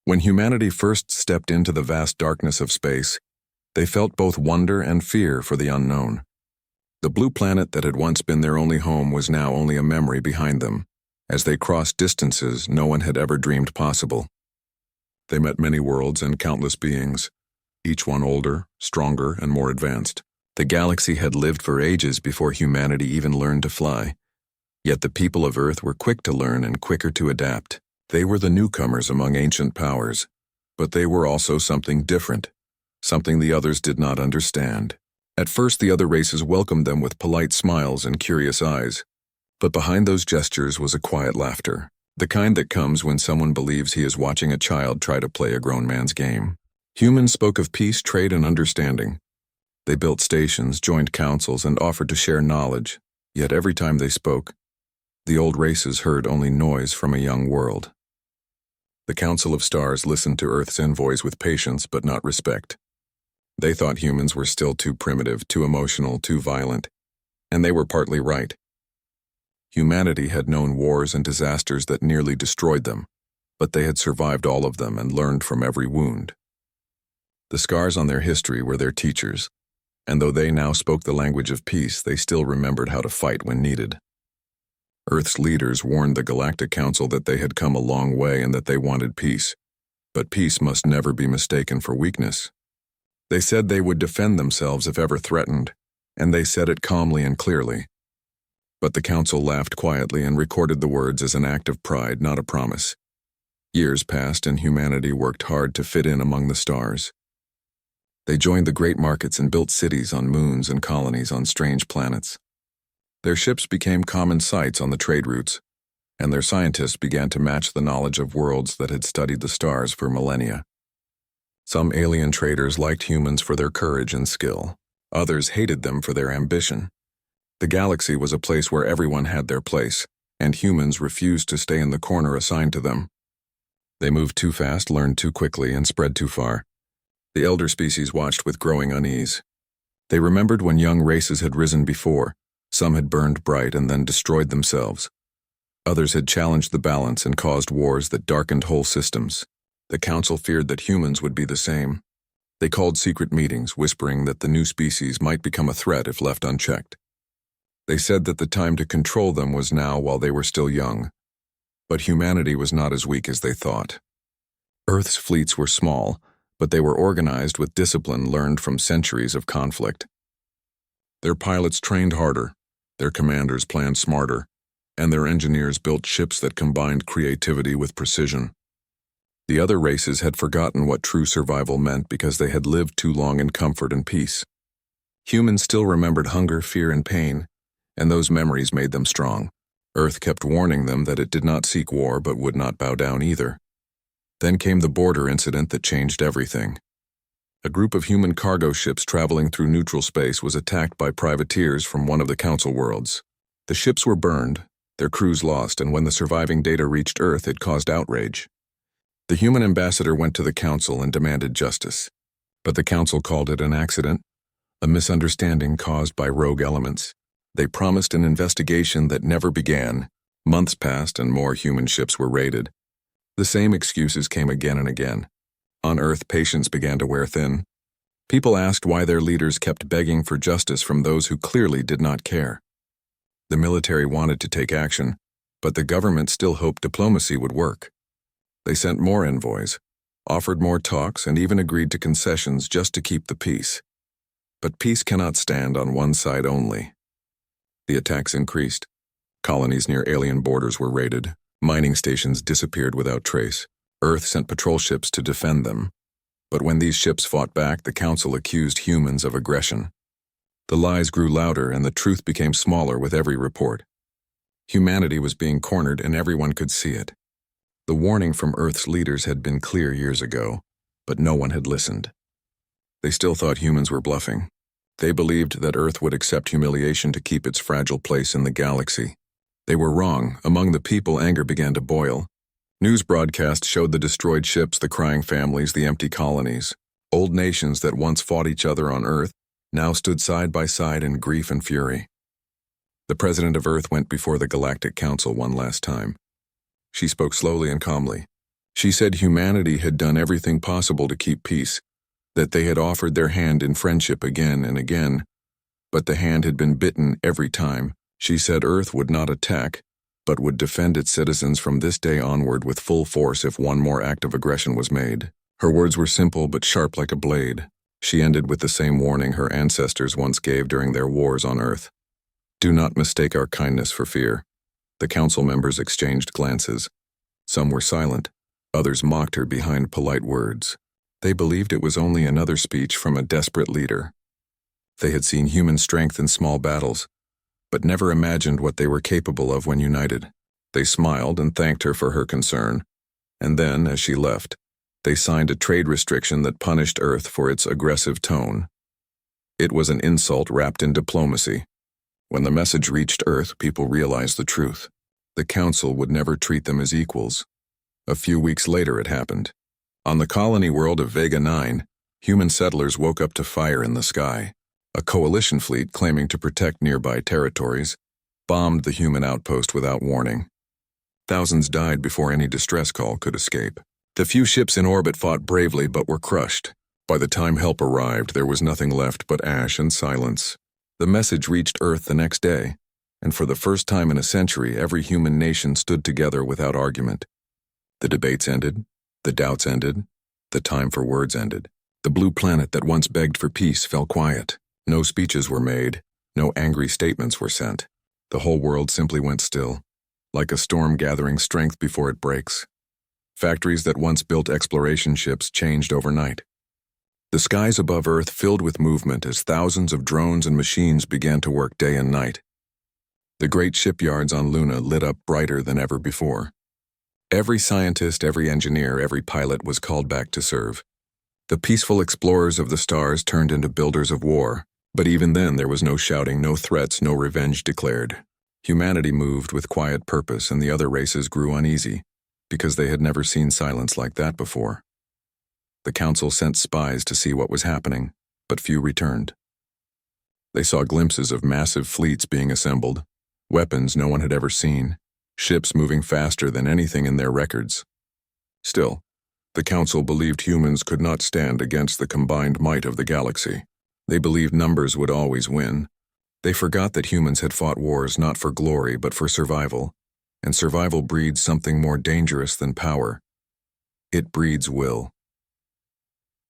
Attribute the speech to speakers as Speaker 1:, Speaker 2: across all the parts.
Speaker 1: When humanity first stepped into the vast darkness of space, they felt both wonder and fear for the unknown. The blue planet that had once been their only home was now only a memory behind them, as they crossed distances no one had ever dreamed possible. They met many worlds and countless beings, each one older, stronger, and more advanced. The galaxy had lived for ages before humanity even learned to fly. Yet the people of Earth were quick to learn and quicker to adapt. They were the newcomers among ancient powers, but they were also something different, something the others did not understand. At first, the other races welcomed them with polite smiles and curious eyes, but behind those gestures was a quiet laughter, the kind that comes when someone believes he is watching a child try to play a grown man's game. Humans spoke of peace, trade, and understanding. They built stations, joined councils, and offered to share knowledge, yet every time they spoke, the old races heard only noise from a young world. The Council of Stars listened to Earth's envoys with patience but not respect. They thought humans were still too primitive, too emotional, too violent, and they were partly right. Humanity had known wars and disasters that nearly destroyed them, but they had survived all of them and learned from every wound. The scars on their history were their teachers, and though they now spoke the language of peace, they still remembered how to fight when needed. Earth's leaders warned the Galactic Council that they had come a long way and that they wanted peace, but peace must never be mistaken for weakness. They said they would defend themselves if ever threatened, and they said it calmly and clearly. But the Council laughed quietly and recorded the words as an act of pride, not a promise. Years passed and humanity worked hard to fit in among the stars. They joined the great markets and built cities on moons and colonies on strange planets. Their ships became common sights on the trade routes, and their scientists began to match the knowledge of worlds that had studied the stars for millennia. Some alien traders liked humans for their courage and skill. Others hated them for their ambition. The galaxy was a place where everyone had their place, and humans refused to stay in the corner assigned to them. They moved too fast, learned too quickly, and spread too far. The elder species watched with growing unease. They remembered when young races had risen before. Some had burned bright and then destroyed themselves. Others had challenged the balance and caused wars that darkened whole systems. The Council feared that humans would be the same. They called secret meetings, whispering that the new species might become a threat if left unchecked. They said that the time to control them was now while they were still young. But humanity was not as weak as they thought. Earth's fleets were small, but they were organized with discipline learned from centuries of conflict. Their pilots trained harder, their commanders planned smarter, and their engineers built ships that combined creativity with precision. The other races had forgotten what true survival meant because they had lived too long in comfort and peace. Humans still remembered hunger, fear, and pain, and those memories made them strong. Earth kept warning them that it did not seek war but would not bow down either. Then came the border incident that changed everything. A group of human cargo ships traveling through neutral space was attacked by privateers from one of the Council worlds. The ships were burned, their crews lost, and when the surviving data reached Earth, it caused outrage. The human ambassador went to the Council and demanded justice, but the Council called it an accident, a misunderstanding caused by rogue elements. They promised an investigation that never began. Months passed and more human ships were raided. The same excuses came again and again. On Earth, patience began to wear thin. People asked why their leaders kept begging for justice from those who clearly did not care. The military wanted to take action, but the government still hoped diplomacy would work. They sent more envoys, offered more talks, and even agreed to concessions just to keep the peace. But peace cannot stand on one side only. The attacks increased. Colonies near alien borders were raided. Mining stations disappeared without trace. Earth sent patrol ships to defend them. But when these ships fought back, the Council accused humans of aggression. The lies grew louder and the truth became smaller with every report. Humanity was being cornered and everyone could see it. The warning from Earth's leaders had been clear years ago, but no one had listened. They still thought humans were bluffing. They believed that Earth would accept humiliation to keep its fragile place in the galaxy. They were wrong. Among the people, anger began to boil. News broadcasts showed the destroyed ships, the crying families, the empty colonies. Old nations that once fought each other on Earth now stood side by side in grief and fury. The president of Earth went before the Galactic Council one last time. She spoke slowly and calmly. She said humanity had done everything possible to keep peace, that they had offered their hand in friendship again and again, but the hand had been bitten every time. She said Earth would not attack, but would defend its citizens from this day onward with full force if one more act of aggression was made. Her words were simple but sharp like a blade. She ended with the same warning her ancestors once gave during their wars on Earth. Do not mistake our kindness for fear. The council members exchanged glances. Some were silent, others mocked her behind polite words. They believed it was only another speech from a desperate leader. They had seen human strength in small battles, but never imagined what they were capable of when united. They smiled and thanked her for her concern, and then, as she left, they signed a trade restriction that punished Earth for its aggressive tone. It was an insult wrapped in diplomacy. When the message reached Earth, people realized the truth. The Council would never treat them as equals. A few weeks later it happened. On the colony world of Vega 9, human settlers woke up to fire in the sky. A coalition fleet claiming to protect nearby territories bombed the human outpost without warning. Thousands died before any distress call could escape. The few ships in orbit fought bravely but were crushed. By the time help arrived, there was nothing left but ash and silence. The message reached Earth the next day, and for the first time in a century, every human nation stood together without argument. The debates ended, the doubts ended, the time for words ended. The blue planet that once begged for peace fell quiet. No speeches were made, no angry statements were sent. The whole world simply went still, like a storm gathering strength before it breaks. Factories that once built exploration ships changed overnight. The skies above Earth filled with movement as thousands of drones and machines began to work day and night. The great shipyards on Luna lit up brighter than ever before. Every scientist, every engineer, every pilot was called back to serve. The peaceful explorers of the stars turned into builders of war, but even then there was no shouting, no threats, no revenge declared. Humanity moved with quiet purpose, and the other races grew uneasy, because they had never seen silence like that before. The Council sent spies to see what was happening, but few returned. They saw glimpses of massive fleets being assembled, weapons no one had ever seen, ships moving faster than anything in their records. Still, the Council believed humans could not stand against the combined might of the galaxy. They believed numbers would always win. They forgot that humans had fought wars not for glory but for survival, and survival breeds something more dangerous than power. It breeds will.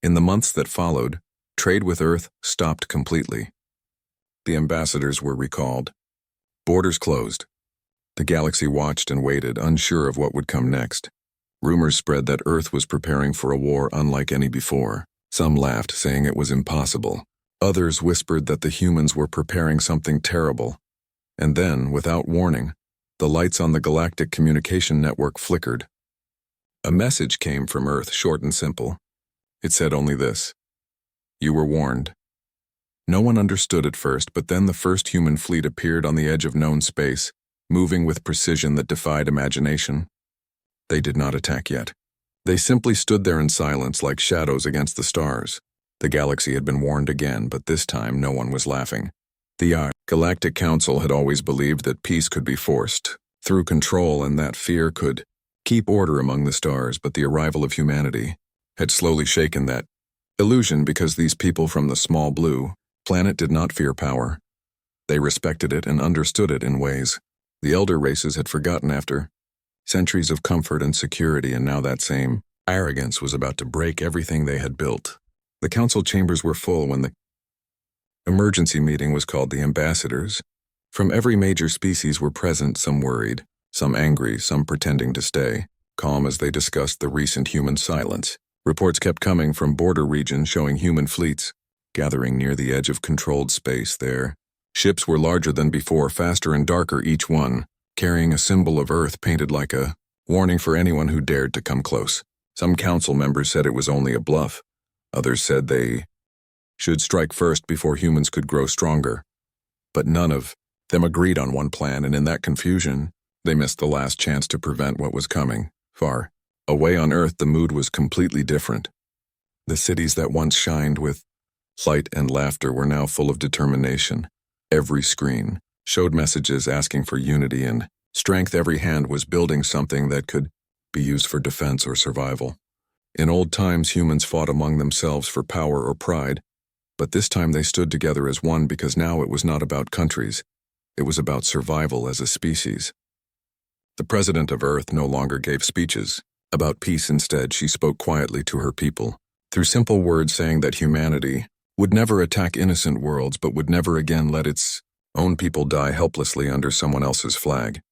Speaker 1: In the months that followed, trade with Earth stopped completely. The ambassadors were recalled. Borders closed. The galaxy watched and waited, unsure of what would come next. Rumors spread that Earth was preparing for a war unlike any before. Some laughed, saying it was impossible. Others whispered that the humans were preparing something terrible. And then, without warning, the lights on the galactic communication network flickered. A message came from Earth, short and simple. It said only this: you were warned. No one understood at first, but then the first human fleet appeared on the edge of known space, moving with precision that defied imagination. They did not attack yet. They simply stood there in silence like shadows against the stars. The galaxy had been warned again, but this time no one was laughing. The Galactic Council had always believed that peace could be forced through control and that fear could keep order among the stars, but the arrival of humanity had slowly shaken that illusion because these people from the small blue planet did not fear power. They respected it and understood it in ways the elder races had forgotten after centuries of comfort and security, and now that same arrogance was about to break everything they had built. The council chambers were full when the emergency meeting was called. The ambassadors from every major species were present, some worried, some angry, some pretending to stay calm as they discussed the recent human silence. Reports kept coming from border regions showing human fleets gathering near the edge of controlled space there. Ships were larger than before, faster and darker each one, carrying a symbol of Earth painted like a warning for anyone who dared to come close. Some council members said it was only a bluff. Others said they should strike first before humans could grow stronger. But none of them agreed on one plan, and in that confusion, they missed the last chance to prevent what was coming. Far away on Earth, the mood was completely different. The cities that once shined with light and laughter were now full of determination. Every screen showed messages asking for unity and strength. Every hand was building something that could be used for defense or survival. In old times, humans fought among themselves for power or pride, but this time they stood together as one because now it was not about countries. It was about survival as a species. The president of Earth no longer gave speeches about peace. Instead, she spoke quietly to her people, through simple words saying that humanity would never attack innocent worlds but would never again let its own people die helplessly under someone else's flag.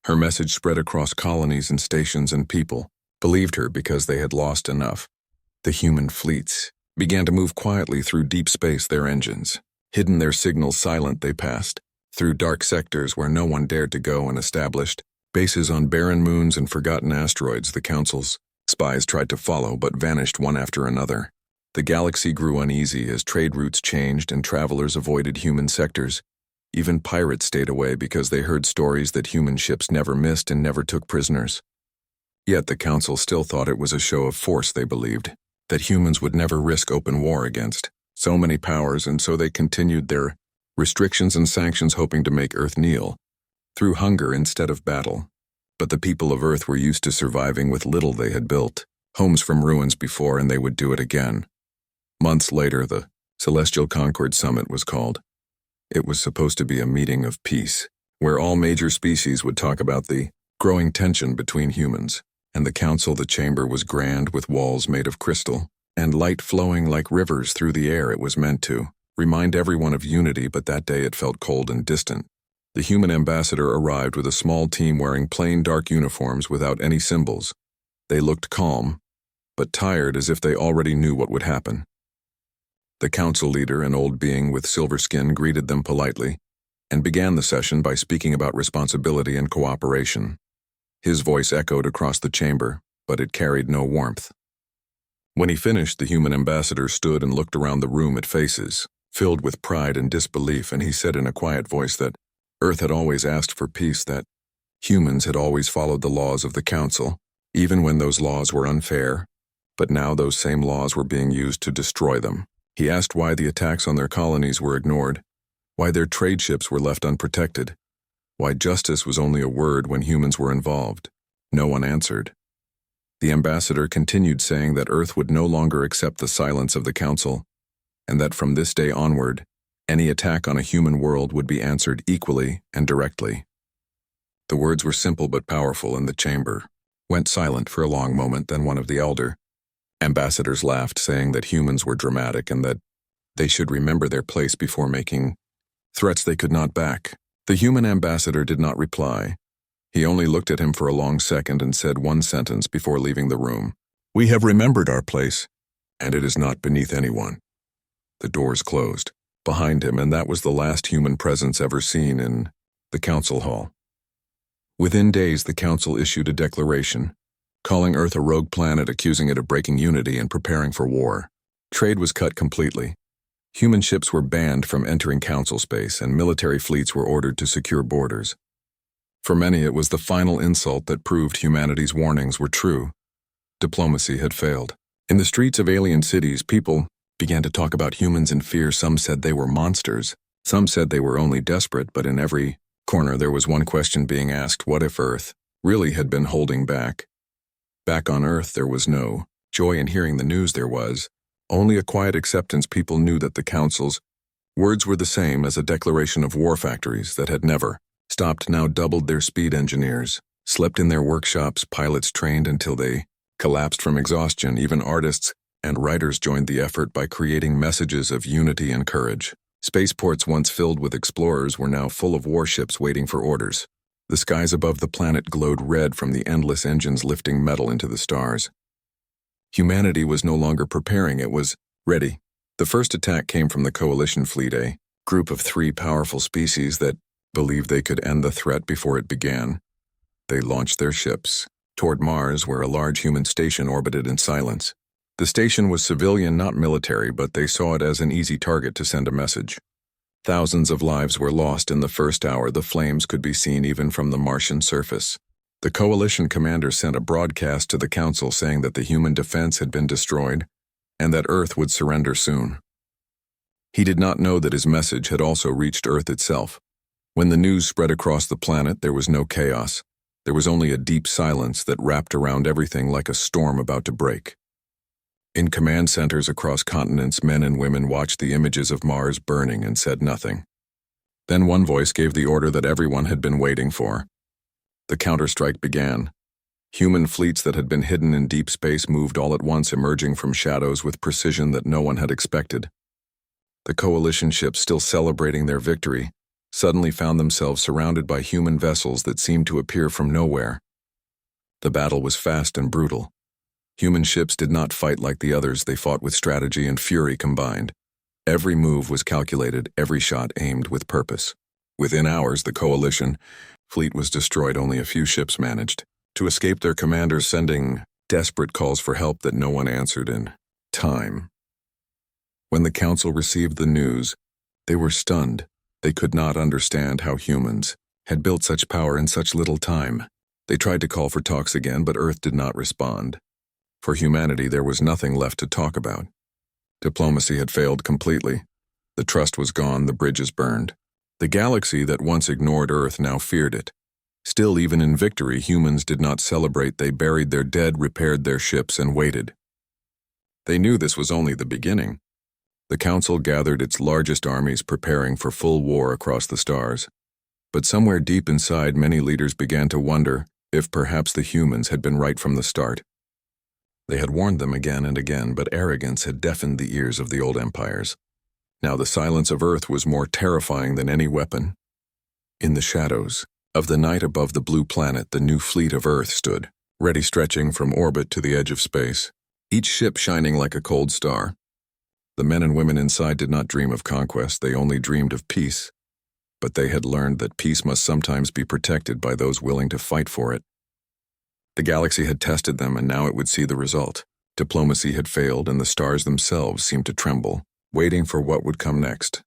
Speaker 1: Her message spread across colonies and stations, and people believed her because they had lost enough. The human fleets began to move quietly through deep space, their engines hidden, their signals silent. They passed through dark sectors where no one dared to go and established bases on barren moons and forgotten asteroids. The Council's spies tried to follow but vanished one after another. The galaxy grew uneasy as trade routes changed and travelers avoided human sectors. Even pirates stayed away because they heard stories that human ships never missed and never took prisoners. Yet the Council still thought it was a show of force. They believed that humans would never risk open war against so many powers, and so they continued their restrictions and sanctions, hoping to make Earth kneel through hunger instead of battle. But the people of Earth were used to surviving with little. They had built homes from ruins before, and they would do it again. Months later, the Celestial Concord Summit was called. It was supposed to be a meeting of peace, where all major species would talk about the growing tension between humans and the Council. The chamber was grand, with walls made of crystal and light flowing like rivers through the air. It was meant to remind everyone of unity, but that day it felt cold and distant. The human ambassador arrived with a small team wearing plain dark uniforms without any symbols. They looked calm, but tired, as if they already knew what would happen. The council leader, an old being with silver skin, greeted them politely and began the session by speaking about responsibility and cooperation. His voice echoed across the chamber, but it carried no warmth. When he finished, the human ambassador stood and looked around the room at faces filled with pride and disbelief, and he said in a quiet voice that Earth had always asked for peace, that humans had always followed the laws of the Council, even when those laws were unfair, but now those same laws were being used to destroy them. He asked why the attacks on their colonies were ignored, why their trade ships were left unprotected, why justice was only a word when humans were involved. No one answered. The ambassador continued, saying that Earth would no longer accept the silence of the Council, and that from this day onward, any attack on a human world would be answered equally and directly. The words were simple but powerful, and the chamber went silent for a long moment. Then one of the elder ambassadors laughed, saying that humans were dramatic and that they should remember their place before making threats they could not back. The human ambassador did not reply. He only looked at him for a long second and said one sentence before leaving the room. "We have remembered our place, and it is not beneath anyone." The doors closed behind him, and that was the last human presence ever seen in the council hall. Within days, the council issued a declaration, calling Earth a rogue planet, accusing it of breaking unity and preparing for war. Trade was cut completely. Human ships were banned from entering council space, and military fleets were ordered to secure borders. For many, it was the final insult that proved humanity's warnings were true. Diplomacy had failed. In the streets of alien cities, people began to talk about humans in fear. Some said they were monsters. Some said they were only desperate, but in every corner there was one question being asked: what if Earth really had been holding back? Back on Earth, there was no joy in hearing the news. There was only a quiet acceptance. People knew that the Council's words were the same as a declaration of war. Factories that had never stopped now doubled their speed. Engineers slept in their workshops, pilots trained until they collapsed from exhaustion. Even artists and writers joined the effort by creating messages of unity and courage. Spaceports, once filled with explorers, were now full of warships waiting for orders. The skies above the planet glowed red from the endless engines lifting metal into the stars. Humanity was no longer preparing, it was ready. The first attack came from the Coalition fleet, a group of 3 powerful species that believed they could end the threat before it began. They launched their ships toward Mars, where a large human station orbited in silence. The station was civilian, not military, but they saw it as an easy target to send a message. Thousands of lives were lost in the first hour. The flames could be seen even from the Martian surface. The Coalition commander sent a broadcast to the Council saying that the human defense had been destroyed and that Earth would surrender soon. He did not know that his message had also reached Earth itself. When the news spread across the planet, there was no chaos. There was only a deep silence that wrapped around everything like a storm about to break. In command centers across continents, men and women watched the images of Mars burning and said nothing. Then one voice gave the order that everyone had been waiting for. The counterstrike began. Human fleets that had been hidden in deep space moved all at once, emerging from shadows with precision that no one had expected. The coalition ships, still celebrating their victory, suddenly found themselves surrounded by human vessels that seemed to appear from nowhere. The battle was fast and brutal. Human ships did not fight like the others, they fought with strategy and fury combined. Every move was calculated, every shot aimed with purpose. Within hours, the coalition fleet was destroyed. Only a few ships managed to escape, their commanders sending desperate calls for help that no one answered in time. When the council received the news, they were stunned. They could not understand how humans had built such power in such little time. They tried to call for talks again, but Earth did not respond. For humanity, there was nothing left to talk about. Diplomacy had failed completely. The trust was gone, the bridges burned. The galaxy that once ignored Earth now feared it. Still, even in victory, humans did not celebrate. They buried their dead, repaired their ships, and waited. They knew this was only the beginning. The Council gathered its largest armies, preparing for full war across the stars. But somewhere deep inside, many leaders began to wonder if perhaps the humans had been right from the start. They had warned them again and again, but arrogance had deafened the ears of the old empires. Now the silence of Earth was more terrifying than any weapon. In the shadows of the night above the blue planet, the new fleet of Earth stood, ready, stretching from orbit to the edge of space, each ship shining like a cold star. The men and women inside did not dream of conquest, they only dreamed of peace. But they had learned that peace must sometimes be protected by those willing to fight for it. The galaxy had tested them, and now it would see the result. Diplomacy had failed, and the stars themselves seemed to tremble, waiting for what would come next.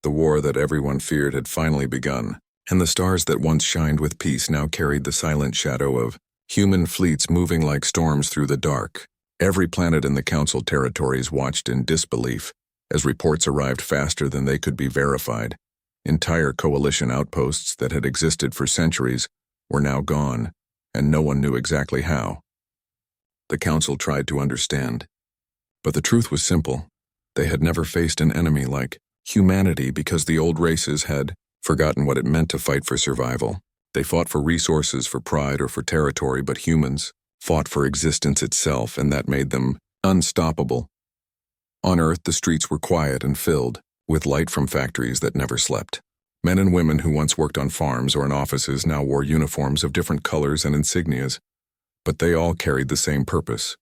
Speaker 1: The war that everyone feared had finally begun, and the stars that once shined with peace now carried the silent shadow of human fleets moving like storms through the dark. Every planet in the Council territories watched in disbelief, as reports arrived faster than they could be verified. Entire coalition outposts that had existed for centuries were now gone, and no one knew exactly how. The Council tried to understand. But the truth was simple. They had never faced an enemy like humanity because the old races had forgotten what it meant to fight for survival. They fought for resources, for pride, or for territory, but humans fought for existence itself, and that made them unstoppable. On Earth, the streets were quiet and filled with light from factories that never slept. Men and women who once worked on farms or in offices now wore uniforms of different colors and insignias, but they all carried the same purpose.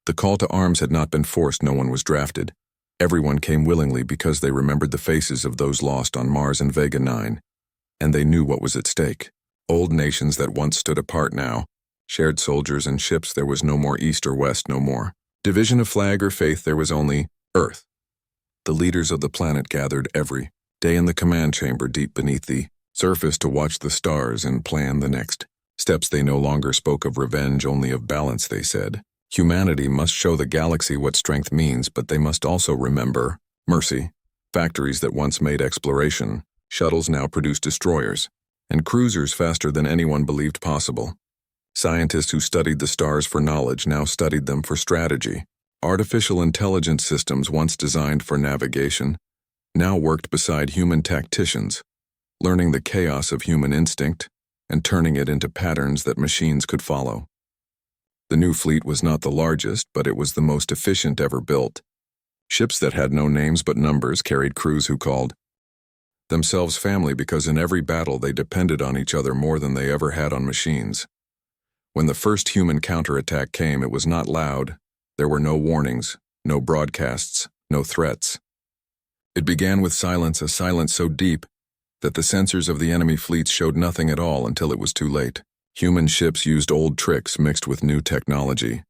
Speaker 1: The call to arms had not been forced, no one was drafted. Everyone came willingly because they remembered the faces of those lost on Mars and Vega 9, and they knew what was at stake. Old nations that once stood apart now shared soldiers and ships. There was no more East or West, no more division of flag or faith, there was only Earth. The leaders of the planet gathered every day in the command chamber deep beneath the surface to watch the stars and plan the next steps. They no longer spoke of revenge, only of balance, they said. Humanity must show the galaxy what strength means, but they must also remember mercy. Factories that once made exploration, shuttles now produce destroyers, and cruisers faster than anyone believed possible. Scientists who studied the stars for knowledge now studied them for strategy. Artificial intelligence systems once designed for navigation now worked beside human tacticians, learning the chaos of human instinct and turning it into patterns that machines could follow. The new fleet was not the largest, but it was the most efficient ever built. Ships that had no names but numbers carried crews who called themselves family because in every battle they depended on each other more than they ever had on machines. When the first human counterattack came, it was not loud. There were no warnings, no broadcasts, no threats. It began with silence, a silence so deep that the sensors of the enemy fleets showed nothing at all until it was too late. Human ships used old tricks mixed with new technology.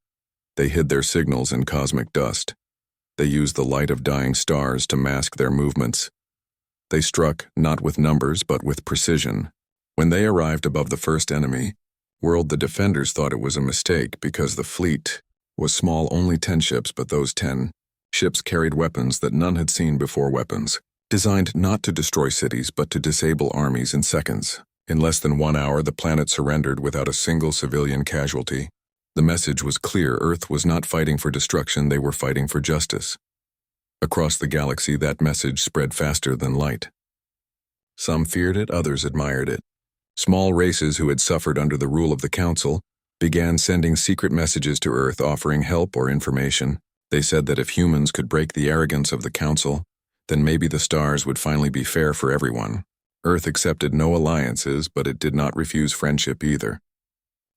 Speaker 1: They hid their signals in cosmic dust. They used the light of dying stars to mask their movements. They struck not with numbers but with precision. When they arrived above the first enemy world, the defenders thought it was a mistake because the fleet was small, only 10 ships, but those 10 ships carried weapons that none had seen before, weapons designed not to destroy cities but to disable armies in seconds. In less than 1 hour, the planet surrendered without a single civilian casualty. The message was clear: Earth was not fighting for destruction, they were fighting for justice. Across the galaxy, that message spread faster than light. Some feared it, others admired it. Small races who had suffered under the rule of the Council began sending secret messages to Earth offering help or information. They said that if humans could break the arrogance of the Council, then maybe the stars would finally be fair for everyone. Earth accepted no alliances, but it did not refuse friendship either.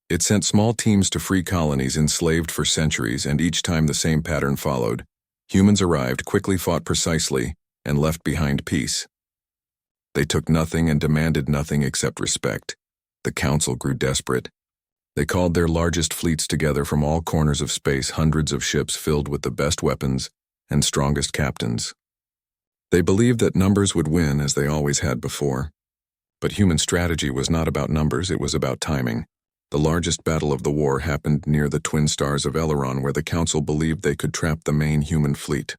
Speaker 1: It sent small teams to free colonies enslaved for centuries, and each time the same pattern followed. Humans arrived, quickly fought precisely, and left behind peace. They took nothing and demanded nothing except respect. The Council grew desperate. They called their largest fleets together from all corners of space, hundreds of ships filled with the best weapons and strongest captains. They believed that numbers would win, as they always had before. But human strategy was not about numbers, it was about timing. The largest battle of the war happened near the twin stars of Eleron, where the Council believed they could trap the main human fleet.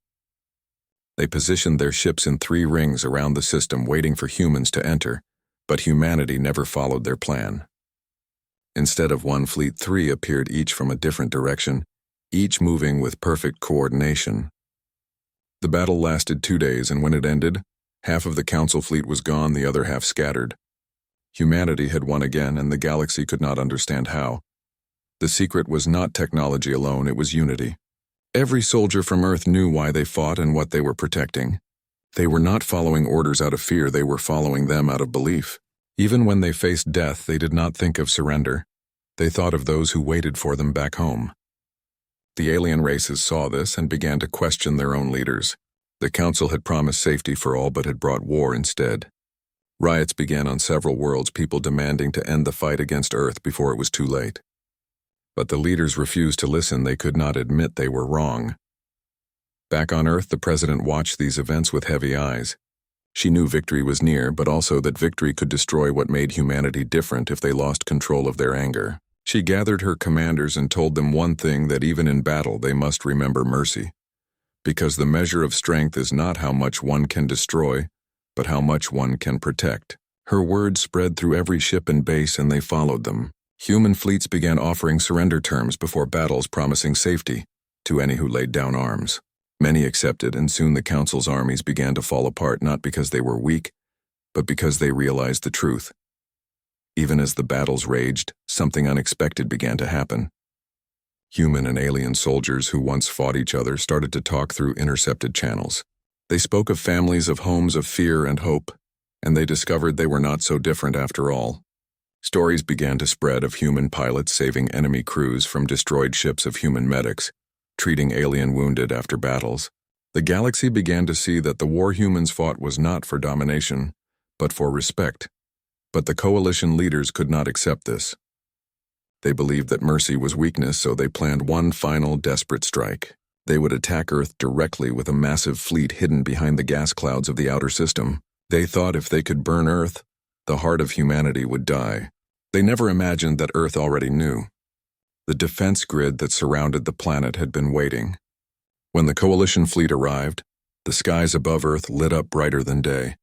Speaker 1: They positioned their ships in 3 rings around the system, waiting for humans to enter, but humanity never followed their plan. Instead of one fleet, 3 appeared, each from a different direction, each moving with perfect coordination. The battle lasted 2 days, and when it ended, half of the Council fleet was gone, the other half scattered. Humanity had won again, and the galaxy could not understand how. The secret was not technology alone, it was unity. Every soldier from Earth knew why they fought and what they were protecting. They were not following orders out of fear, they were following them out of belief. Even when they faced death, they did not think of surrender. They thought of those who waited for them back home. The alien races saw this and began to question their own leaders. The Council had promised safety for all but had brought war instead. Riots began on several worlds, people demanding to end the fight against Earth before it was too late. But the leaders refused to listen, they could not admit they were wrong. Back on Earth, the president watched these events with heavy eyes. She knew victory was near, but also that victory could destroy what made humanity different if they lost control of their anger. She gathered her commanders and told them one thing, that even in battle they must remember mercy. Because the measure of strength is not how much one can destroy, but how much one can protect. Her words spread through every ship and base, and they followed them. Human fleets began offering surrender terms before battles, promising safety to any who laid down arms. Many accepted, and soon the Council's armies began to fall apart, not because they were weak, but because they realized the truth. Even as the battles raged, something unexpected began to happen. Human and alien soldiers who once fought each other started to talk through intercepted channels. They spoke of families, of homes, of fear and hope, and they discovered they were not so different after all. Stories began to spread of human pilots saving enemy crews from destroyed ships, of human medics treating alien wounded after battles. The galaxy began to see that the war humans fought was not for domination, but for respect. But the coalition leaders could not accept this. They believed that mercy was weakness, so they planned one final desperate strike. They would attack Earth directly with a massive fleet hidden behind the gas clouds of the outer system. They thought if they could burn Earth, the heart of humanity would die. They never imagined that Earth already knew. The defense grid that surrounded the planet had been waiting. When the coalition fleet arrived, the skies above Earth lit up brighter than day.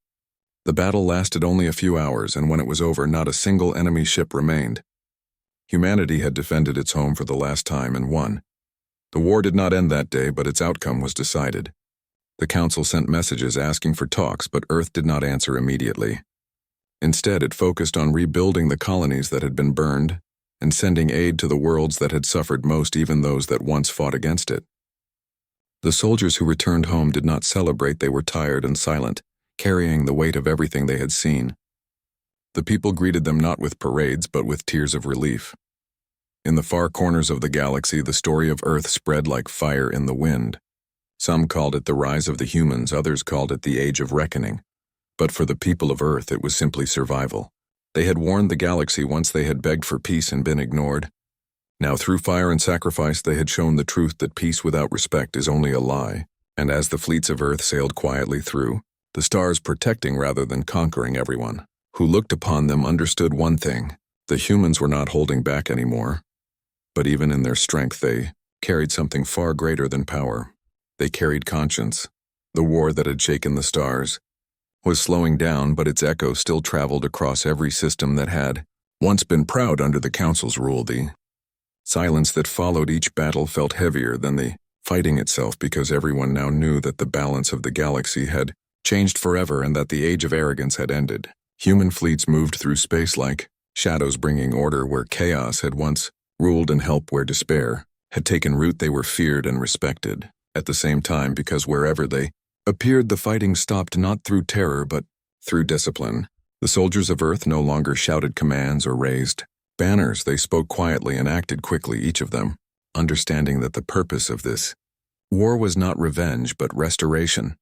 Speaker 1: The battle lasted only a few hours, and when it was over, not a single enemy ship remained. Humanity had defended its home for the last time and won. The war did not end that day, but its outcome was decided. The Council sent messages asking for talks, but Earth did not answer immediately. Instead, it focused on rebuilding the colonies that had been burned and sending aid to the worlds that had suffered most, even those that once fought against it. The soldiers who returned home did not celebrate, they were tired and silent, carrying the weight of everything they had seen. The people greeted them not with parades, but with tears of relief. In the far corners of the galaxy, the story of Earth spread like fire in the wind. Some called it the rise of the humans, others called it the age of reckoning. But for the people of Earth, it was simply survival. They had warned the galaxy once, they had begged for peace and been ignored. Now through fire and sacrifice, they had shown the truth that peace without respect is only a lie. And as the fleets of Earth sailed quietly through, the stars protecting rather than conquering, everyone who looked upon them understood one thing: the humans were not holding back anymore. But even in their strength, they carried something far greater than power. They carried conscience, the war that had shaken the stars, was slowing down, but its echo still traveled across every system that had once been proud under the Council's rule. The silence that followed each battle felt heavier than the fighting itself, because everyone now knew that the balance of the galaxy had changed forever and that the age of arrogance had ended. Human fleets moved through space like shadows, bringing order where chaos had once ruled and help where despair had taken root. They were feared and respected at the same time, because wherever they appeared, the fighting stopped, not through terror but through discipline. The soldiers of Earth no longer shouted commands or raised banners. They spoke quietly and acted quickly, each of them understanding that the purpose of this war was not revenge but restoration.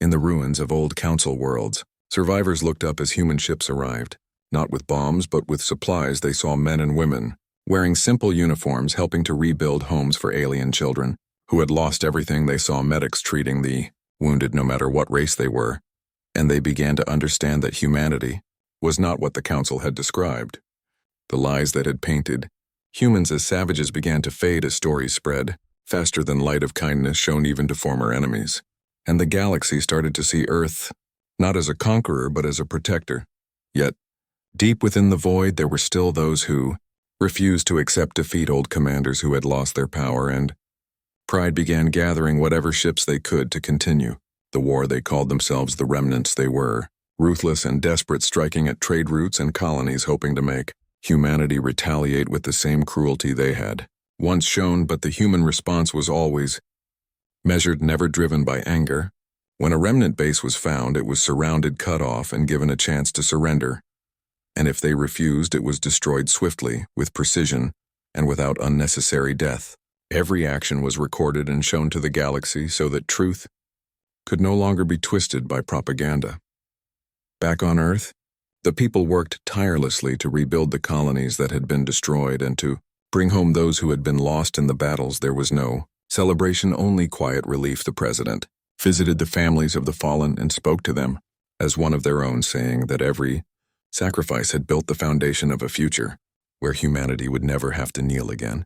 Speaker 1: In the ruins of old Council worlds, survivors looked up as human ships arrived, not with bombs but with supplies. They saw men and women wearing simple uniforms, helping to rebuild homes for alien children who had lost everything. They saw medics treating the wounded no matter what race they were, and they began to understand that humanity was not what the Council had described. The lies that had painted humans as savages began to fade as stories spread faster than light of kindness shown even to former enemies, and the galaxy started to see Earth not as a conqueror but as a protector. Yet, deep within the void, there were still those who refused to accept defeat, old commanders who had lost their power, and pride began gathering whatever ships they could to continue the war. They called themselves the remnants. They were ruthless and desperate, striking at trade routes and colonies, hoping to make humanity retaliate with the same cruelty they had once shown. But the human response was always measured, never driven by anger. When a remnant base was found, it was surrounded, cut off, and given a chance to surrender. And if they refused, it was destroyed swiftly, with precision, and without unnecessary death. Every action was recorded and shown to the galaxy so that truth could no longer be twisted by propaganda. Back on Earth, the people worked tirelessly to rebuild the colonies that had been destroyed and to bring home those who had been lost in the battles. There was no celebration, only quiet relief. The president visited the families of the fallen and spoke to them as one of their own, saying that every sacrifice had built the foundation of a future where humanity would never have to kneel again.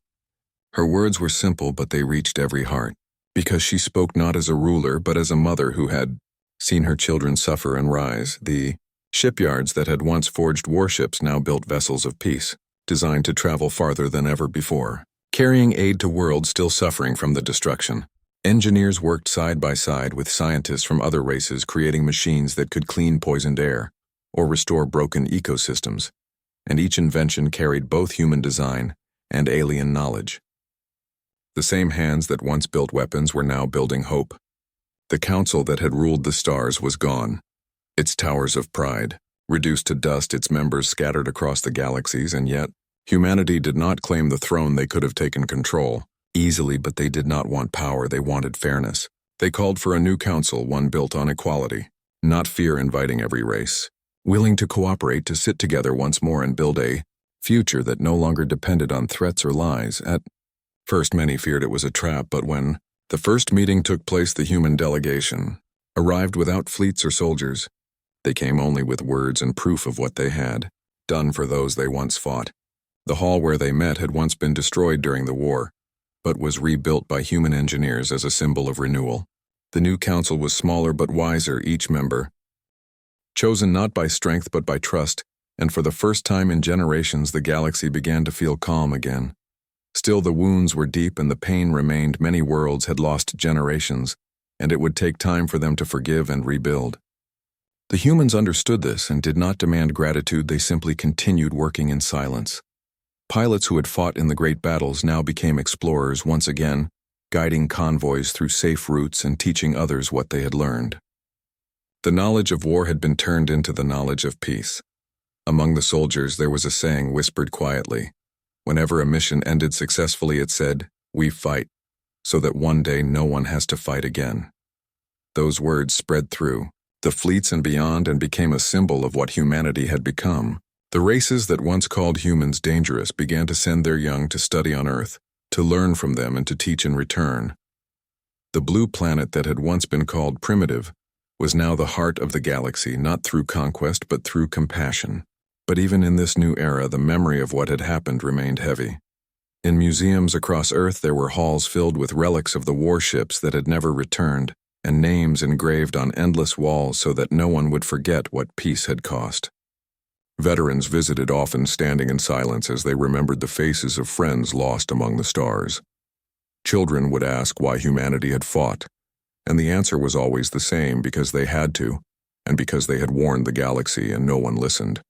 Speaker 1: Her words were simple, but they reached every heart, because she spoke not as a ruler but as a mother who had seen her children suffer and rise. The shipyards that had once forged warships now built vessels of peace, designed to travel farther than ever before, carrying aid to worlds still suffering from the destruction. Engineers worked side by side with scientists from other races, creating machines that could clean poisoned air or restore broken ecosystems, and each invention carried both human design and alien knowledge. The same hands that once built weapons were now building hope. The council that had ruled the stars was gone, its towers of pride reduced to dust, its members scattered across the galaxies, and yet humanity did not claim the throne. They could have taken control easily, but they did not want power. They wanted fairness. They called for a new council, one built on equality, not fear, inviting every race, willing to cooperate, to sit together once more and build a future that no longer depended on threats or lies. At first, many feared it was a trap, but when the first meeting took place, the human delegation arrived without fleets or soldiers. They came only with words and proof of what they had done for those they once fought. The hall where they met had once been destroyed during the war, but was rebuilt by human engineers as a symbol of renewal. The new council was smaller but wiser, each member chosen not by strength but by trust, and for the first time in generations the galaxy began to feel calm again. Still, the wounds were deep and the pain remained. Many worlds had lost generations, and it would take time for them to forgive and rebuild. The humans understood this and did not demand gratitude. They simply continued working in silence. Pilots who had fought in the great battles now became explorers once again, guiding convoys through safe routes and teaching others what they had learned. The knowledge of war had been turned into the knowledge of peace. Among the soldiers there was a saying whispered quietly. Whenever a mission ended successfully, it said, "We fight, so that one day no one has to fight again." Those words spread through the fleets and beyond and became a symbol of what humanity had become. The races that once called humans dangerous began to send their young to study on Earth, to learn from them and to teach in return. The blue planet that had once been called primitive was now the heart of the galaxy, not through conquest but through compassion. But even in this new era, the memory of what had happened remained heavy. In museums across Earth there were halls filled with relics of the warships that had never returned, and names engraved on endless walls so that no one would forget what peace had cost. Veterans visited, often standing in silence as they remembered the faces of friends lost among the stars. Children would ask why humanity had fought, and the answer was always the same: because they had to, and because they had warned the galaxy and no one listened.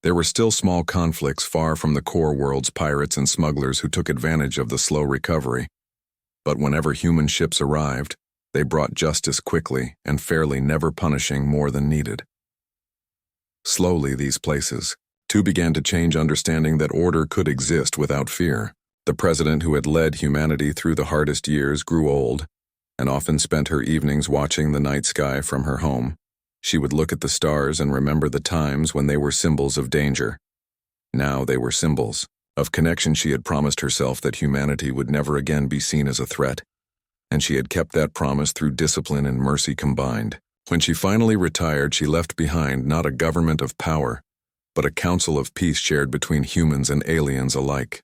Speaker 1: There were still small conflicts far from the core world's pirates and smugglers who took advantage of the slow recovery. But whenever human ships arrived, they brought justice quickly and fairly, never punishing more than needed. Slowly, these places, too, began to change, understanding that order could exist without fear. The president who had led humanity through the hardest years grew old, and often spent her evenings watching the night sky from her home. She would look at the stars and remember the times when they were symbols of danger. Now they were symbols of connection. She had promised herself that humanity would never again be seen as a threat, and she had kept that promise through discipline and mercy combined. When she finally retired, she left behind not a government of power, but a council of peace shared between humans and aliens alike.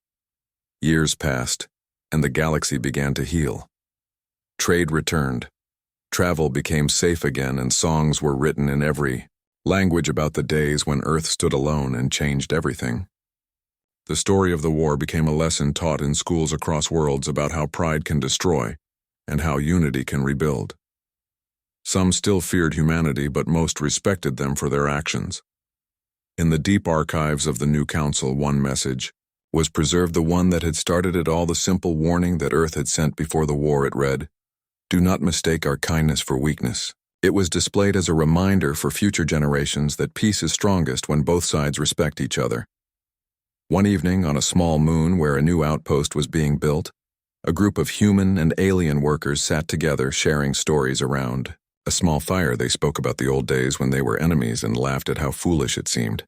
Speaker 1: Years passed, and the galaxy began to heal. Trade returned. Travel became safe again, and songs were written in every language about the days when Earth stood alone and changed everything. The story of the war became a lesson taught in schools across worlds about how pride can destroy and how unity can rebuild. Some still feared humanity, but most respected them for their actions. In the deep archives of the new council, one message was preserved, the one that had started it all, the simple warning that Earth had sent before the war. It read, "Do not mistake our kindness for weakness." It was displayed as a reminder for future generations that peace is strongest when both sides respect each other. One evening, on a small moon where a new outpost was being built, a group of human and alien workers sat together, sharing stories around a small fire. They spoke about the old days when they were enemies and laughed at how foolish it seemed.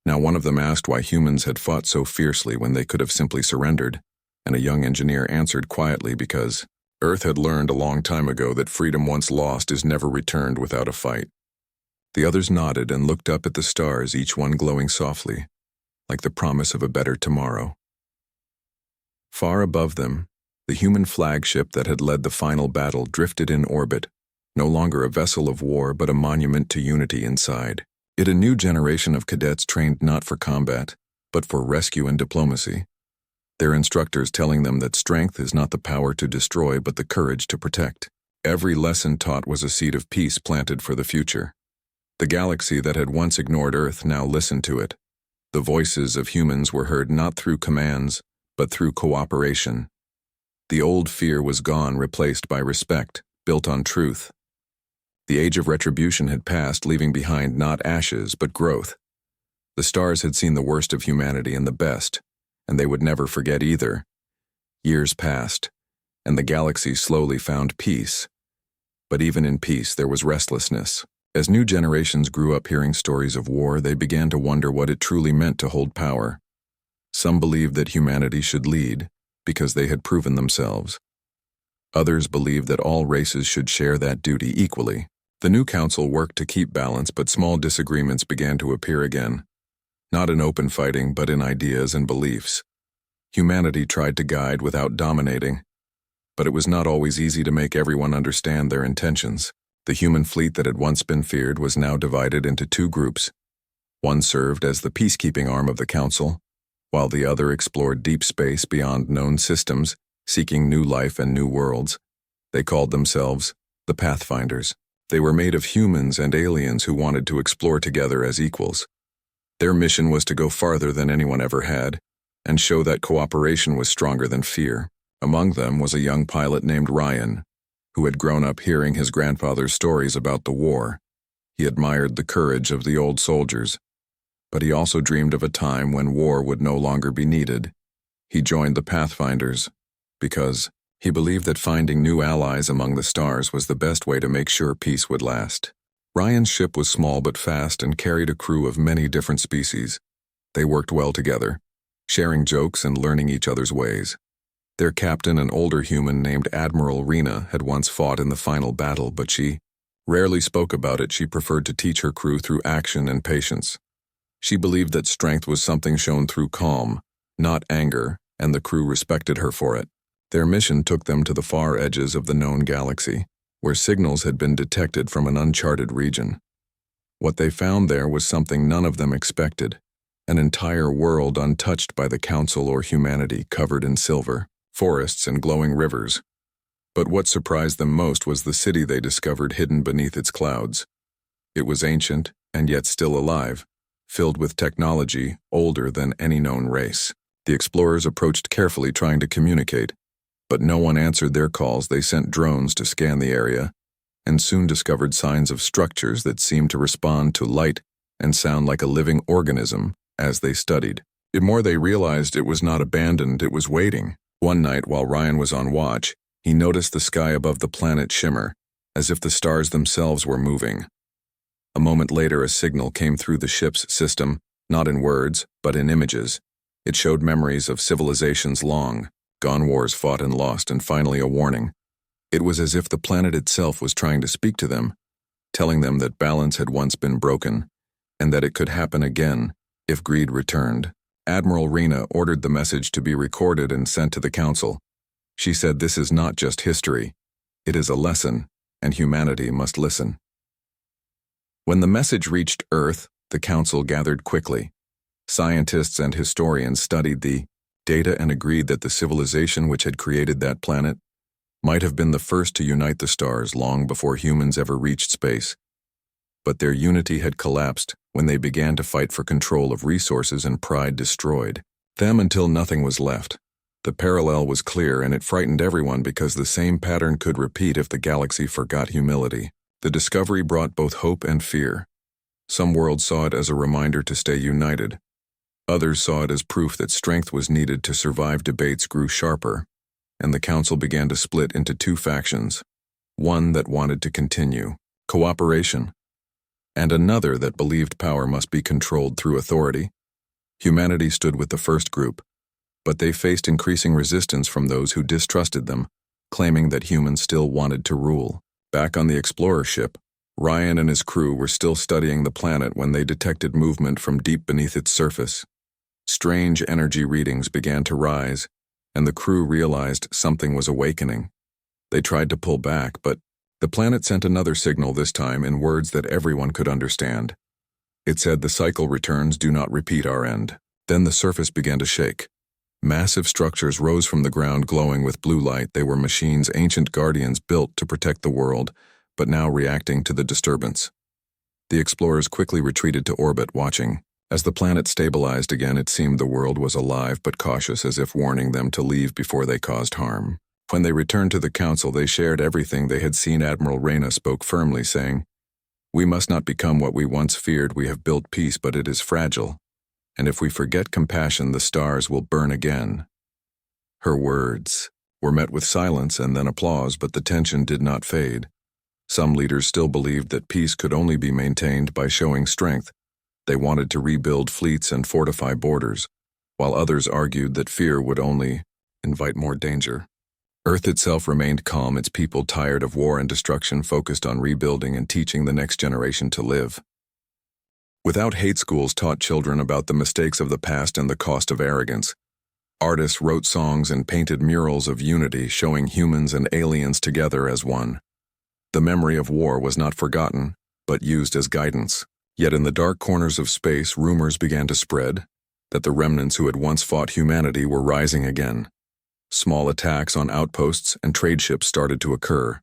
Speaker 1: Now one of them asked why humans had fought so fiercely when they could have simply surrendered, and a young engineer answered quietly, because Earth had learned a long time ago that freedom once lost is never returned without a fight. The others nodded and looked up at the stars, each one glowing softly, like the promise of a better tomorrow. Far above them, the human flagship that had led the final battle drifted in orbit, no longer a vessel of war but a monument to unity inside it. A new generation of cadets trained not for combat, but for rescue and diplomacy. Their instructors telling them that strength is not the power to destroy but the courage to protect. Every lesson taught was a seed of peace planted for the future. The galaxy that had once ignored Earth now listened to it. The voices of humans were heard not through commands, but through cooperation. The old fear was gone, replaced by respect, built on truth. The age of retribution had passed, leaving behind not ashes, but growth. The stars had seen the worst of humanity and the best, and they would never forget either. Years passed, and the galaxy slowly found peace. But even in peace, there was restlessness. As new generations grew up hearing stories of war, they began to wonder what it truly meant to hold power. Some believed that humanity should lead, because they had proven themselves. Others believed that all races should share that duty equally. The new council worked to keep balance, but small disagreements began to appear again. Not in open fighting, but in ideas and beliefs. Humanity tried to guide without dominating, but it was not always easy to make everyone understand their intentions. The human fleet that had once been feared was now divided into two groups. One served as the peacekeeping arm of the council, while the other explored deep space beyond known systems, seeking new life and new worlds. They called themselves the Pathfinders. They were made of humans and aliens who wanted to explore together as equals. Their mission was to go farther than anyone ever had, and show that cooperation was stronger than fear. Among them was a young pilot named Ryan, who had grown up hearing his grandfather's stories about the war. He admired the courage of the old soldiers, but he also dreamed of a time when war would no longer be needed. He joined the Pathfinders because he believed that finding new allies among the stars was the best way to make sure peace would last. Ryan's ship was small but fast and carried a crew of many different species. They worked well together, sharing jokes and learning each other's ways. Their captain, an older human named Admiral Rena, had once fought in the final battle, but she rarely spoke about it. She preferred to teach her crew through action and patience. She believed that strength was something shown through calm, not anger, and the crew respected her for it. Their mission took them to the far edges of the known galaxy. where signals had been detected from an uncharted region. What they found there was something none of them expected, an entire world untouched by the Council or humanity, covered in silver, forests and glowing rivers. But what surprised them most was the city they discovered hidden beneath its clouds. It was ancient, and yet still alive, filled with technology older than any known race. The explorers approached carefully, trying to communicate, but no one answered their calls. They sent drones to scan the area, and soon discovered signs of structures that seemed to respond to light and sound like a living organism as they studied. The more they realized it was not abandoned, it was waiting. One night, while Ryan was on watch, he noticed the sky above the planet shimmer, as if the stars themselves were moving. A moment later, a signal came through the ship's system, not in words, but in images. It showed memories of civilizations long gone, wars fought and lost, and finally a warning. It was as if the planet itself was trying to speak to them, telling them that balance had once been broken, and that it could happen again if greed returned. Admiral Rena ordered the message to be recorded and sent to the Council. She said, "This is not just history. It is a lesson, and humanity must listen." When the message reached Earth, the Council gathered quickly. Scientists and historians studied the data and agreed that the civilization which had created that planet might have been the first to unite the stars long before humans ever reached space. But their unity had collapsed when they began to fight for control of resources, and pride destroyed them until nothing was left. The parallel was clear, and it frightened everyone because the same pattern could repeat if the galaxy forgot humility. The discovery brought both hope and fear. Some worlds saw it as a reminder to stay united. Others saw it as proof that strength was needed to survive. Debates grew sharper, and the Council began to split into two factions, one that wanted to continue cooperation, and another that believed power must be controlled through authority. Humanity stood with the first group, but they faced increasing resistance from those who distrusted them, claiming that humans still wanted to rule. Back on the explorer ship, Ryan and his crew were still studying the planet when they detected movement from deep beneath its surface. Strange energy readings began to rise, and the crew realized something was awakening. They tried to pull back, but the planet sent another signal, this time in words that everyone could understand. It said, "The cycle returns, do not repeat our end." Then the surface began to shake. Massive structures rose from the ground, glowing with blue light. They were machines, ancient guardians built to protect the world, but now reacting to the disturbance. The explorers quickly retreated to orbit, watching. As the planet stabilized again, it seemed the world was alive but cautious, as if warning them to leave before they caused harm. When they returned to the Council, they shared everything they had seen. Admiral Rena spoke firmly, saying, "We must not become what we once feared. We have built peace, but it is fragile. And if we forget compassion, the stars will burn again." Her words were met with silence and then applause, but the tension did not fade. Some leaders still believed that peace could only be maintained by showing strength. They wanted to rebuild fleets and fortify borders, while others argued that fear would only invite more danger. Earth itself remained calm, its people, tired of war and destruction, focused on rebuilding and teaching the next generation to live. Without hate, schools taught children about the mistakes of the past and the cost of arrogance. Artists wrote songs and painted murals of unity, showing humans and aliens together as one. The memory of war was not forgotten, but used as guidance. Yet in the dark corners of space, rumors began to spread that the remnants who had once fought humanity were rising again. Small attacks on outposts and trade ships started to occur.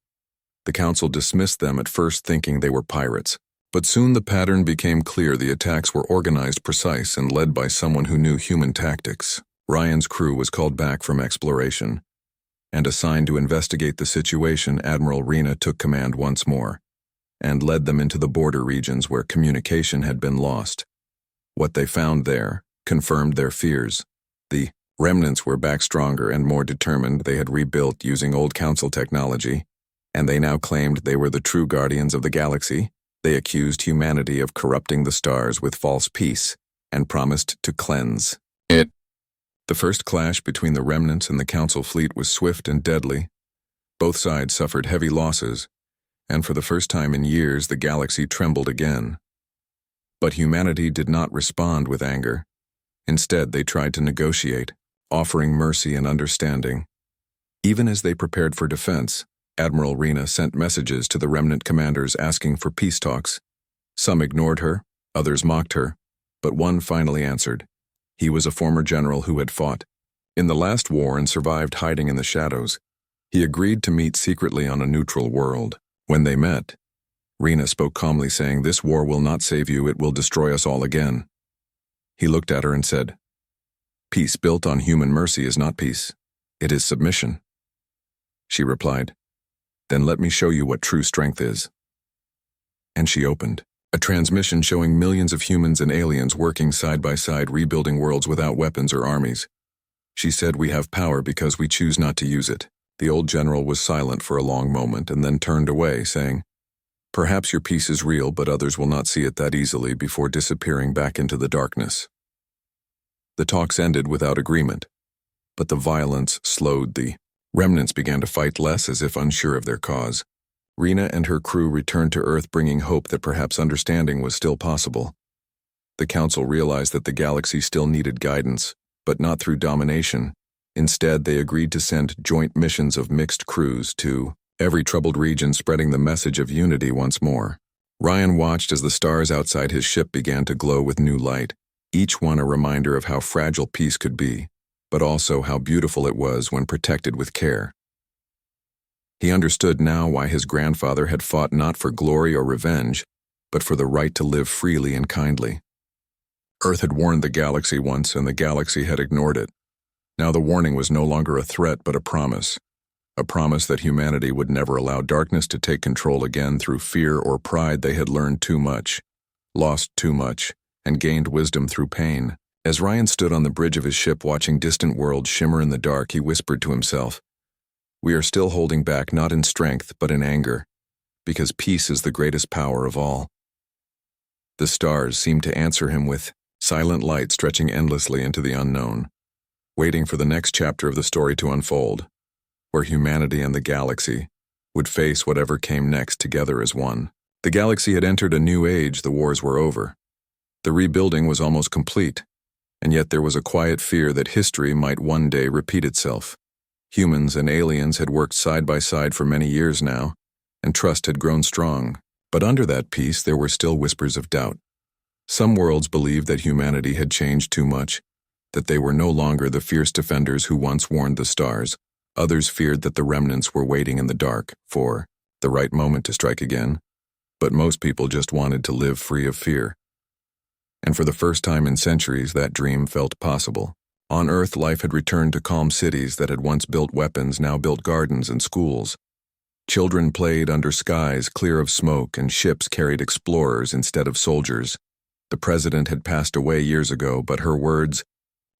Speaker 1: The Council dismissed them at first, thinking they were pirates. But soon the pattern became clear. The attacks were organized, precise, and led by someone who knew human tactics. Ryan's crew was called back from exploration and assigned to investigate the situation. Admiral Rena took command once more and led them into the border regions where communication had been lost. What they found there confirmed their fears. The remnants were back, stronger and more determined. They had rebuilt using old Council technology, and they now claimed they were the true guardians of the galaxy. They accused humanity of corrupting the stars with false peace and promised to cleanse it. The first clash between the remnants and the Council fleet was swift and deadly. Both sides suffered heavy losses, and for the first time in years, the galaxy trembled again. But humanity did not respond with anger. Instead, they tried to negotiate, offering mercy and understanding. Even as they prepared for defense, Admiral Rena sent messages to the remnant commanders asking for peace talks. Some ignored her, others mocked her, but one finally answered. He was a former general who had fought in the last war and survived hiding in the shadows. He agreed to meet secretly on a neutral world. When they met, Rena spoke calmly, saying, "This war will not save you, it will destroy us all again." He looked at her and said, "Peace built on human mercy is not peace. It is submission." She replied, "Then let me show you what true strength is." And she opened a transmission showing millions of humans and aliens working side by side, rebuilding worlds without weapons or armies. She said, "We have power because we choose not to use it." The old general was silent for a long moment and then turned away, saying, "Perhaps your peace is real, but others will not see it that easily," before disappearing back into the darkness. The talks ended without agreement, but the violence slowed. The remnants began to fight less, as if unsure of their cause. Rena and her crew returned to Earth, bringing hope that perhaps understanding was still possible. The Council realized that the galaxy still needed guidance, but not through domination. Instead, they agreed to send joint missions of mixed crews to every troubled region, spreading the message of unity once more. Ryan watched as the stars outside his ship began to glow with new light, each one a reminder of how fragile peace could be, but also how beautiful it was when protected with care. He understood now why his grandfather had fought not for glory or revenge, but for the right to live freely and kindly. Earth had warned the galaxy once, and the galaxy had ignored it. Now the warning was no longer a threat, but a promise that humanity would never allow darkness to take control again. Through fear or pride, they had learned too much, lost too much, and gained wisdom through pain. As Ryan stood on the bridge of his ship watching distant worlds shimmer in the dark, he whispered to himself, "We are still holding back, not in strength, but in anger, because peace is the greatest power of all." The stars seemed to answer him with silent light stretching endlessly into the unknown, waiting for the next chapter of the story to unfold, where humanity and the galaxy would face whatever came next together as one. The galaxy had entered a new age. The wars were over. The rebuilding was almost complete, and yet there was a quiet fear that history might one day repeat itself. Humans and aliens had worked side by side for many years now, and trust had grown strong. But under that peace there were still whispers of doubt. Some worlds believed that humanity had changed too much, that they were no longer the fierce defenders who once warned the stars. Others feared that the remnants were waiting in the dark for the right moment to strike again. But most people just wanted to live free of fear. And for the first time in centuries, that dream felt possible. On Earth, life had returned to calm cities that had once built weapons, now built gardens and schools. Children played under skies clear of smoke, and ships carried explorers instead of soldiers. The president had passed away years ago, but her words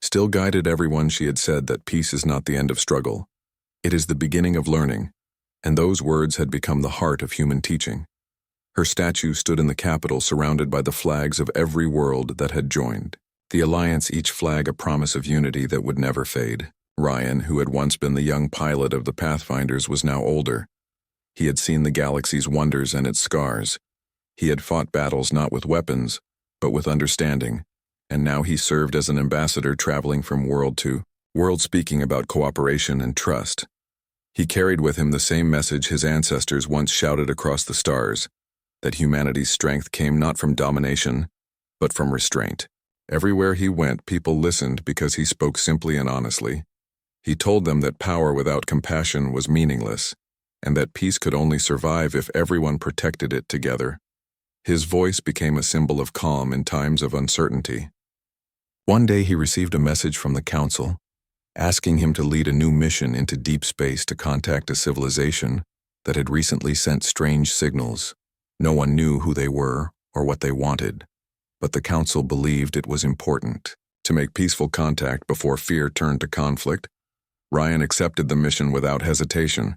Speaker 1: still guided everyone. She had said that peace is not the end of struggle. It is the beginning of learning, and those words had become the heart of human teaching. Her statue stood in the Capitol, surrounded by the flags of every world that had joined. The Alliance, each flag a promise of unity that would never fade. Ryan, who had once been the young pilot of the Pathfinders, was now older. He had seen the galaxy's wonders and its scars. He had fought battles not with weapons, but with understanding, and now he served as an ambassador traveling from world to world, speaking about cooperation and trust. He carried with him the same message his ancestors once shouted across the stars, that humanity's strength came not from domination, but from restraint. Everywhere he went, people listened because he spoke simply and honestly. He told them that power without compassion was meaningless, and that peace could only survive if everyone protected it together. His voice became a symbol of calm in times of uncertainty. One day he received a message from the Council, asking him to lead a new mission into deep space to contact a civilization that had recently sent strange signals. No one knew who they were or what they wanted, but the Council believed it was important to make peaceful contact before fear turned to conflict. Ryan accepted the mission without hesitation.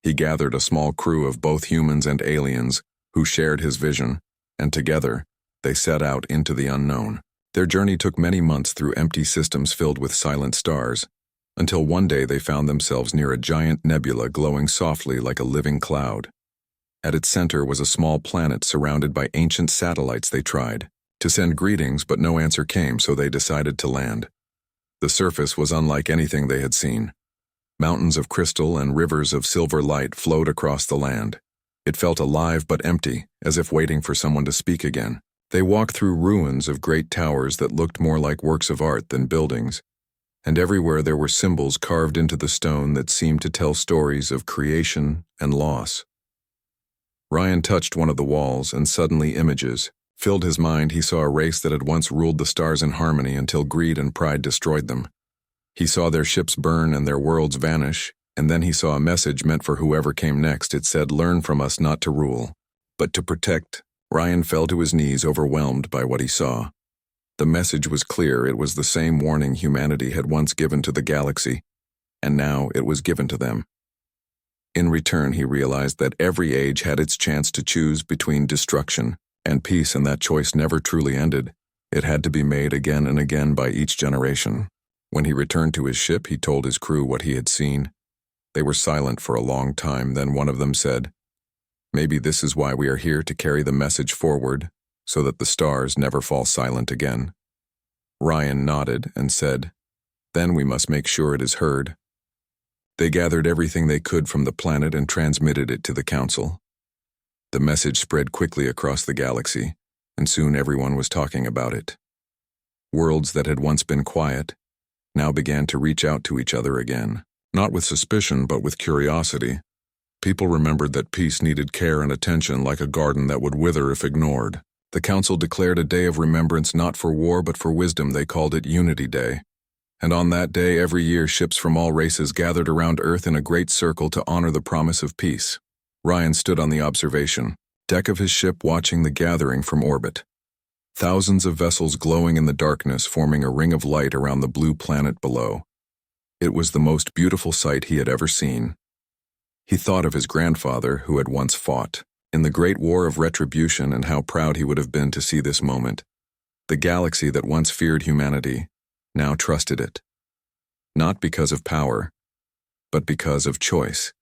Speaker 1: He gathered a small crew of both humans and aliens who shared his vision, and together, they set out into the unknown. Their journey took many months through empty systems filled with silent stars, until one day they found themselves near a giant nebula glowing softly like a living cloud. At its center was a small planet surrounded by ancient satellites. They tried to send greetings, but no answer came, so they decided to land. The surface was unlike anything they had seen. Mountains of crystal and rivers of silver light flowed across the land. It felt alive but empty, as if waiting for someone to speak again. They walked through ruins of great towers that looked more like works of art than buildings, and everywhere there were symbols carved into the stone that seemed to tell stories of creation and loss. Ryan touched one of the walls, and suddenly images filled his mind. He saw a race that had once ruled the stars in harmony until greed and pride destroyed them. He saw their ships burn and their worlds vanish, and then he saw a message meant for whoever came next. It said, "Learn from us not to rule, but to protect." Ryan fell to his knees, overwhelmed by what he saw. The message was clear. It was the same warning humanity had once given to the galaxy, and now it was given to them. In return, he realized that every age had its chance to choose between destruction and peace, and that choice never truly ended. It had to be made again and again by each generation. When he returned to his ship, he told his crew what he had seen. They were silent for a long time. Then one of them said, "Maybe this is why we are here, to carry the message forward, so that the stars never fall silent again." Ryan nodded and said, "Then we must make sure it is heard." They gathered everything they could from the planet and transmitted it to the council. The message spread quickly across the galaxy, and soon everyone was talking about it. Worlds that had once been quiet now began to reach out to each other again, not with suspicion but with curiosity. People remembered that peace needed care and attention, like a garden that would wither if ignored. The council declared a day of remembrance, not for war but for wisdom. They called it Unity Day. And on that day, every year, ships from all races gathered around Earth in a great circle to honor the promise of peace. Ryan stood on the observation deck of his ship, watching the gathering from orbit. Thousands of vessels glowing in the darkness, forming a ring of light around the blue planet below. It was the most beautiful sight he had ever seen. He thought of his grandfather, who had once fought in the Great War of Retribution, and how proud he would have been to see this moment. The galaxy that once feared humanity now trusted it. Not because of power, but because of choice.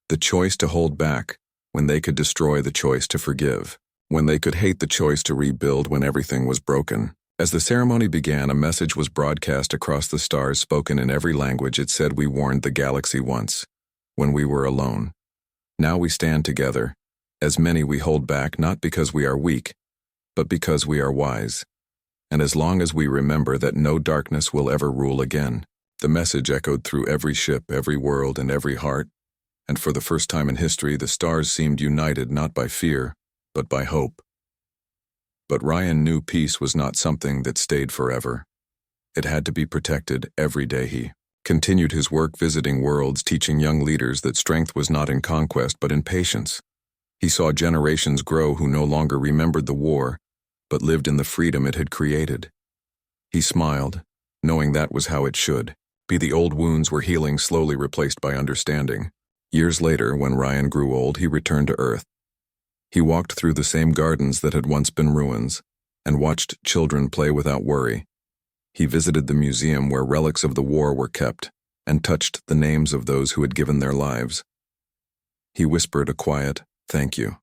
Speaker 1: The choice to hold back when they could destroy, the choice to forgive when they could hate, the choice to rebuild when everything was broken. As the ceremony began, a message was broadcast across the stars, spoken in every language. It said, "We warned the galaxy once, when we were alone. Now we stand together. As many we hold back, not because we are weak, but because we are wise. And as long as we remember that no darkness will ever rule again." The message echoed through every ship, every world, and every heart. And for the first time in history, the stars seemed united, not by fear, but by hope. But Ryan knew peace was not something that stayed forever. It had to be protected every day. He continued his work, visiting worlds, teaching young leaders that strength was not in conquest but in patience. He saw generations grow who no longer remembered the war, but lived in the freedom it had created. He smiled, knowing that was how it should be. The old wounds were healing, slowly replaced by understanding. Years later, when Ryan grew old, he returned to Earth. He walked through the same gardens that had once been ruins, and watched children play without worry. He visited the museum where relics of the war were kept, and touched the names of those who had given their lives. He whispered a quiet, "Thank you,"